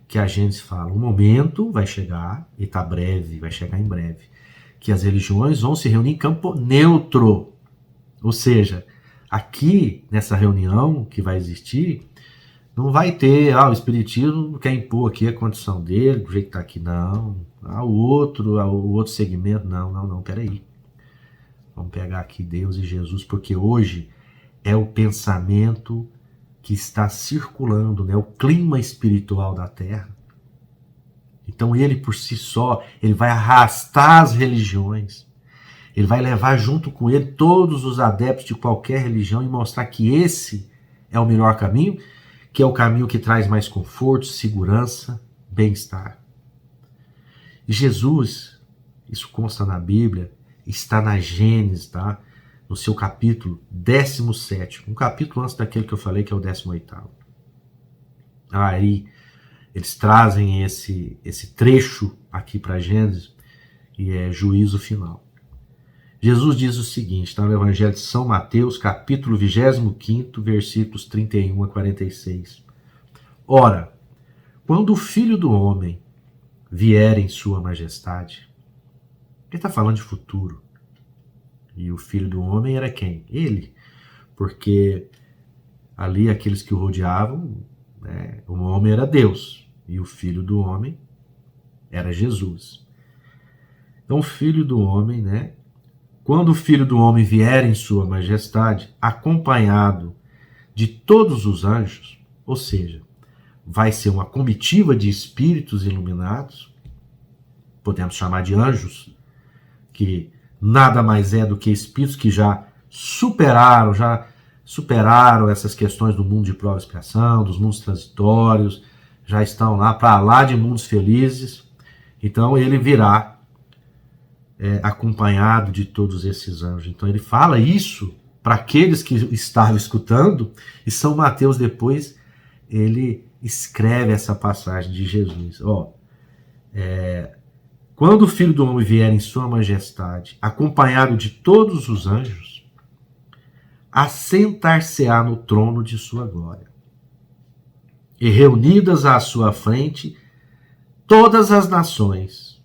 que a gente fala, o momento vai chegar, e está breve, vai chegar em breve, que as religiões vão se reunir em campo neutro. Ou seja, aqui, nessa reunião que vai existir, não vai ter, o Espiritismo quer impor aqui a condição dele, do jeito que está aqui, não. O outro segmento, não, peraí. Vamos pegar aqui Deus e Jesus, porque hoje é o pensamento que está circulando, né? O clima espiritual da Terra. Então ele por si só, ele vai arrastar as religiões, ele vai levar junto com ele todos os adeptos de qualquer religião e mostrar que esse é o melhor caminho, que é o caminho que traz mais conforto, segurança, bem-estar. E Jesus, isso consta na Bíblia, está na Gênesis, tá? No seu capítulo 17, um capítulo antes daquele que eu falei, que é o 18º. Aí eles trazem esse trecho aqui para Gênesis, e é juízo final. Jesus diz o seguinte, está no Evangelho de São Mateus, capítulo 25, versículos 31 a 46. Ora, quando o Filho do Homem vier em sua majestade, ele está falando de futuro. E o Filho do Homem era quem? Ele. Porque ali aqueles que o rodeavam, né, o homem era Deus e o Filho do Homem era Jesus. Então o Filho do Homem, né, quando o Filho do Homem vier em sua majestade, acompanhado de todos os anjos, ou seja, vai ser uma comitiva de espíritos iluminados, podemos chamar de anjos, que nada mais é do que espíritos que já superaram essas questões do mundo de prova e expiação, dos mundos transitórios, já estão lá para lá de mundos felizes. Então ele virá acompanhado de todos esses anjos. Então ele fala isso para aqueles que estavam escutando, e São Mateus depois ele escreve essa passagem de Jesus. Quando o Filho do Homem vier em sua majestade, acompanhado de todos os anjos, assentar-se-á no trono de sua glória. E reunidas à sua frente todas as nações.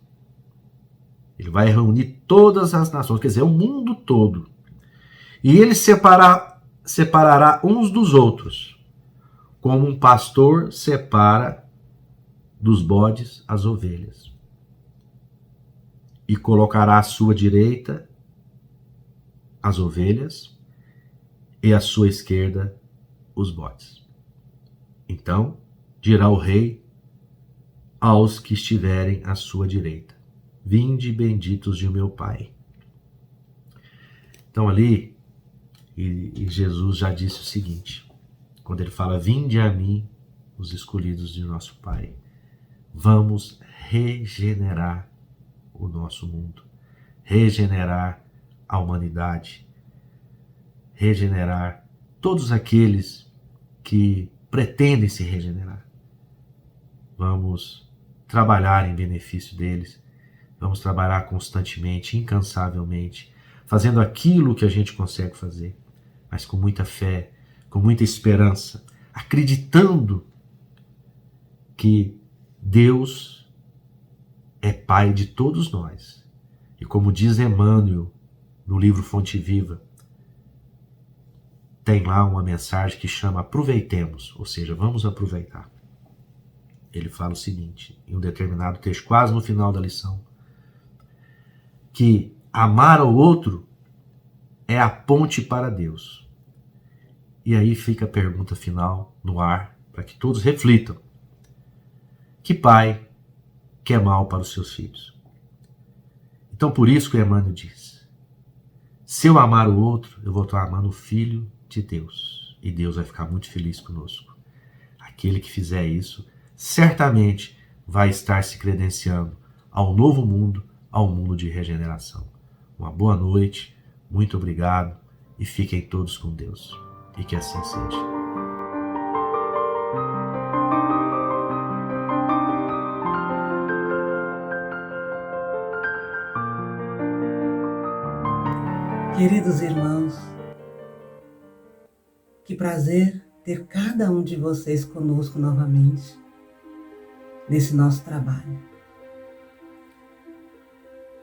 Ele vai reunir todas as nações, quer dizer, o mundo todo. E ele separará uns dos outros, como um pastor separa dos bodes as ovelhas. E colocará à sua direita as ovelhas e à sua esquerda os bodes. Então dirá o rei aos que estiverem à sua direita: vinde benditos de meu Pai. Então ali, e Jesus já disse o seguinte, quando ele fala: vinde a mim, os escolhidos de nosso Pai, vamos regenerar o nosso mundo, regenerar a humanidade, regenerar todos aqueles que pretendem se regenerar. Vamos trabalhar em benefício deles, vamos trabalhar constantemente, incansavelmente, fazendo aquilo que a gente consegue fazer, mas com muita fé, com muita esperança, acreditando que Deus é Pai de todos nós. E como diz Emmanuel no livro Fonte Viva, tem lá uma mensagem que chama aproveitemos, ou seja, vamos aproveitar. Ele fala o seguinte, em um determinado texto, quase no final da lição, que amar ao outro é a ponte para Deus. E aí fica a pergunta final no ar, para que todos reflitam. Que pai quer mal para os seus filhos? Então por isso que o Emmanuel diz, se eu amar o outro, eu vou estar amando o Filho de Deus. E Deus vai ficar muito feliz conosco. Aquele que fizer isso, certamente vai estar se credenciando ao novo mundo, ao mundo de regeneração. Uma boa noite, muito obrigado e fiquem todos com Deus. E que assim seja. Queridos irmãos, que prazer ter cada um de vocês conosco novamente nesse nosso trabalho.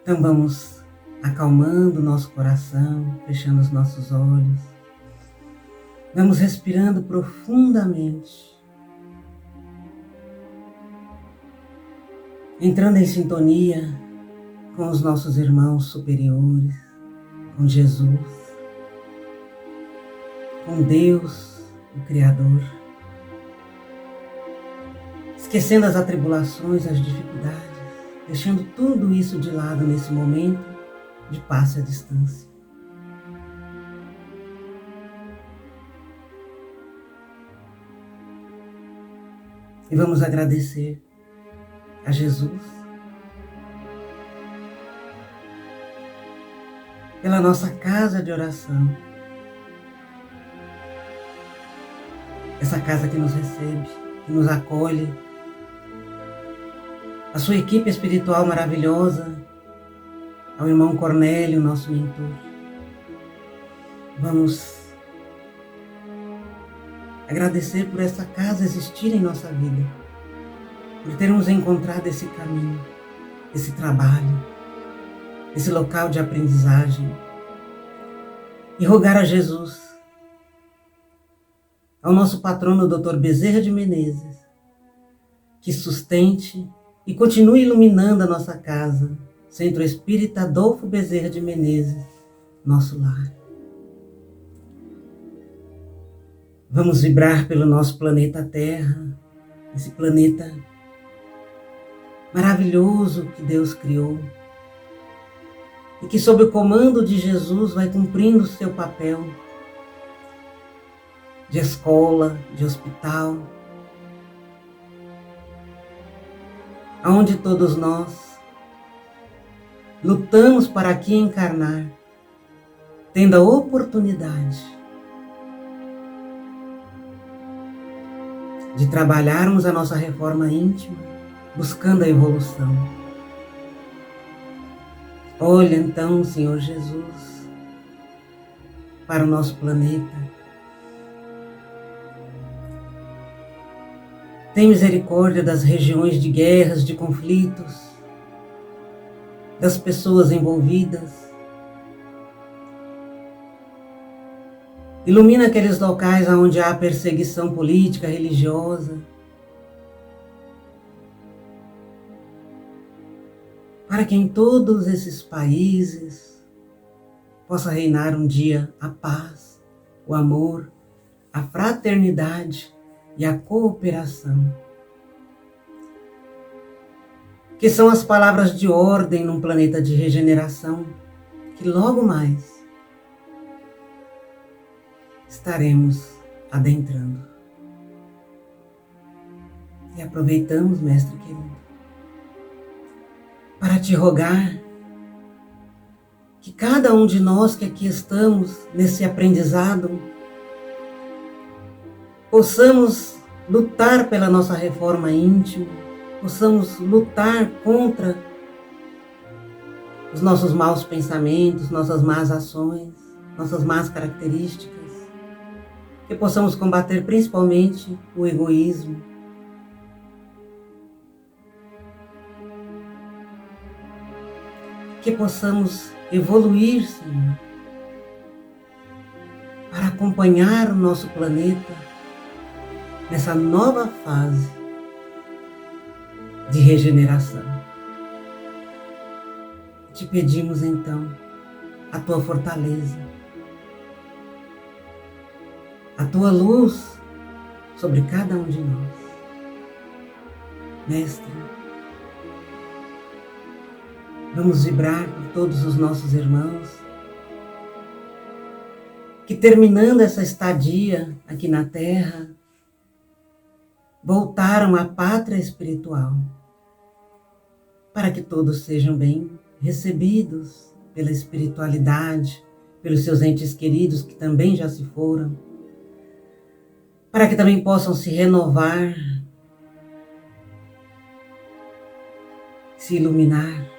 Então vamos acalmando o nosso coração, fechando os nossos olhos. Vamos respirando profundamente, entrando em sintonia com os nossos irmãos superiores, com Jesus, com Deus, o Criador, esquecendo as atribulações, as dificuldades, deixando tudo isso de lado nesse momento de passo à distância. E vamos agradecer a Jesus pela nossa casa de oração, essa casa que nos recebe, que nos acolhe, a sua equipe espiritual maravilhosa, ao irmão Cornélio, nosso mentor. Vamos agradecer por essa casa existir em nossa vida, por termos encontrado esse caminho, esse trabalho, esse local de aprendizagem, e rogar a Jesus, ao nosso patrono Dr. Bezerra de Menezes, que sustente e continue iluminando a nossa casa, Centro Espírita Adolfo Bezerra de Menezes, nosso lar. Vamos vibrar pelo nosso planeta Terra, esse planeta maravilhoso que Deus criou e que, sob o comando de Jesus, vai cumprindo o seu papel de escola, de hospital, onde todos nós lutamos para aqui encarnar, tendo a oportunidade de trabalharmos a nossa reforma íntima, buscando a evolução. Olha então, Senhor Jesus, para o nosso planeta. Tem misericórdia das regiões de guerras, de conflitos, das pessoas envolvidas. Ilumina aqueles locais onde há perseguição política, religiosa, para que em todos esses países possa reinar um dia a paz, o amor, a fraternidade e a cooperação, que são as palavras de ordem num planeta de regeneração que logo mais estaremos adentrando. E aproveitamos, Mestre querido, para te rogar que cada um de nós que aqui estamos nesse aprendizado possamos lutar pela nossa reforma íntima, possamos lutar contra os nossos maus pensamentos, nossas más ações, nossas más características, que possamos combater principalmente o egoísmo, que possamos evoluir, Senhor, para acompanhar o nosso planeta nessa nova fase de regeneração. Te pedimos então a tua fortaleza, a tua luz sobre cada um de nós. Mestre, vamos vibrar por todos os nossos irmãos que, terminando essa estadia aqui na Terra, voltaram à pátria espiritual, para que todos sejam bem recebidos pela espiritualidade, pelos seus entes queridos que também já se foram, para que também possam se renovar, se iluminar,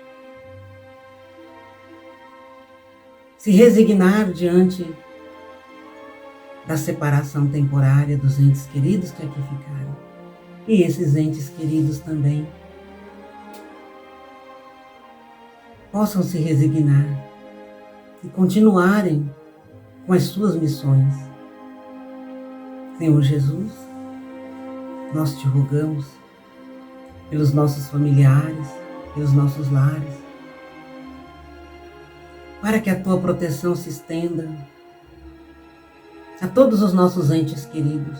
se resignar diante da separação temporária dos entes queridos que aqui ficaram. E esses entes queridos também possam se resignar e continuarem com as suas missões. Senhor Jesus, nós te rogamos pelos nossos familiares, pelos nossos lares, para que a tua proteção se estenda a todos os nossos entes queridos,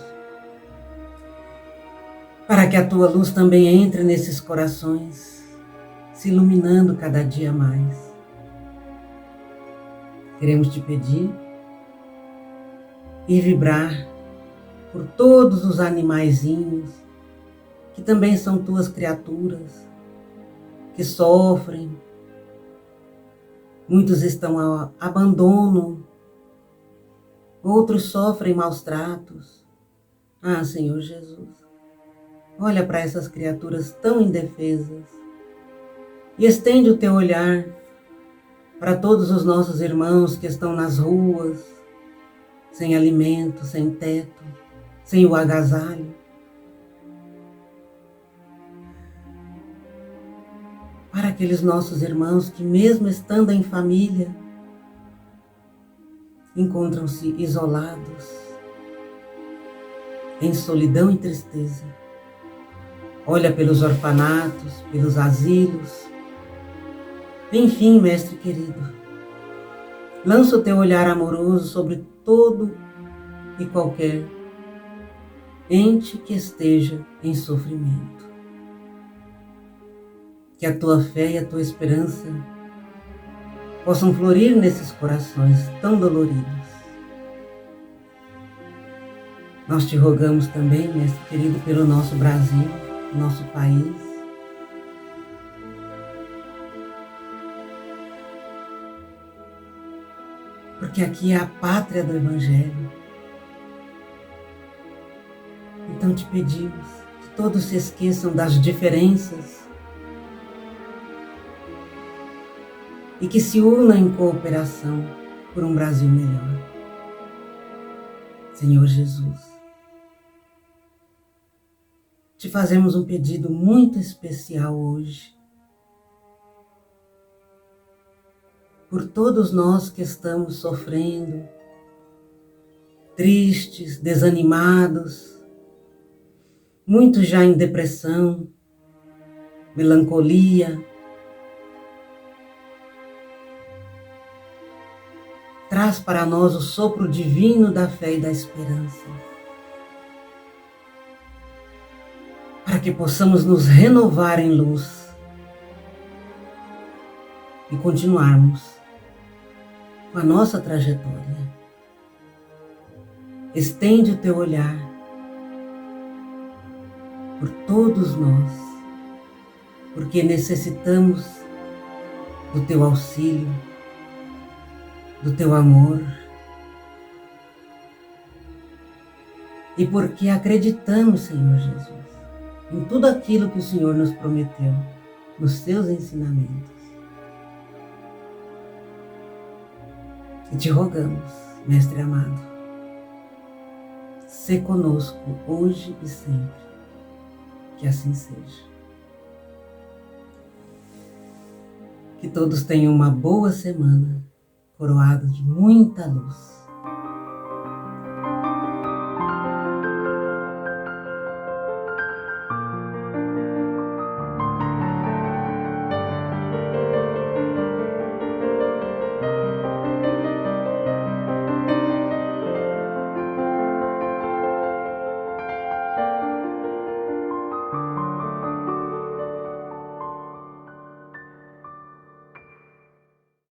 para que a tua luz também entre nesses corações, se iluminando cada dia mais. Queremos te pedir e vibrar por todos os animaizinhos que também são tuas criaturas, que sofrem. Muitos estão ao abandono, outros sofrem maus tratos. Ah, Senhor Jesus, olha para essas criaturas tão indefesas e estende o teu olhar para todos os nossos irmãos que estão nas ruas, sem alimento, sem teto, sem o agasalho. Para aqueles nossos irmãos que, mesmo estando em família, encontram-se isolados, em solidão e tristeza. Olha pelos orfanatos, pelos asilos. Enfim, Mestre querido, lança o teu olhar amoroso sobre todo e qualquer ente que esteja em sofrimento. Que a tua fé e a tua esperança possam florir nesses corações tão doloridos. Nós te rogamos também, Mestre querido, pelo nosso Brasil, nosso país. Porque aqui é a pátria do Evangelho. Então te pedimos que todos se esqueçam das diferenças e que se unam em cooperação por um Brasil melhor. Senhor Jesus, te fazemos um pedido muito especial hoje. Por todos nós que estamos sofrendo, tristes, desanimados, muitos já em depressão, melancolia. Traz para nós o sopro divino da fé e da esperança, para que possamos nos renovar em luz e continuarmos com a nossa trajetória. Estende o teu olhar por todos nós, porque necessitamos do teu auxílio, do teu amor, e porque acreditamos, Senhor Jesus, em tudo aquilo que o Senhor nos prometeu, nos seus ensinamentos. E te rogamos, Mestre amado, sê conosco hoje e sempre, que assim seja. Que todos tenham uma boa semana, coroada de muita luz.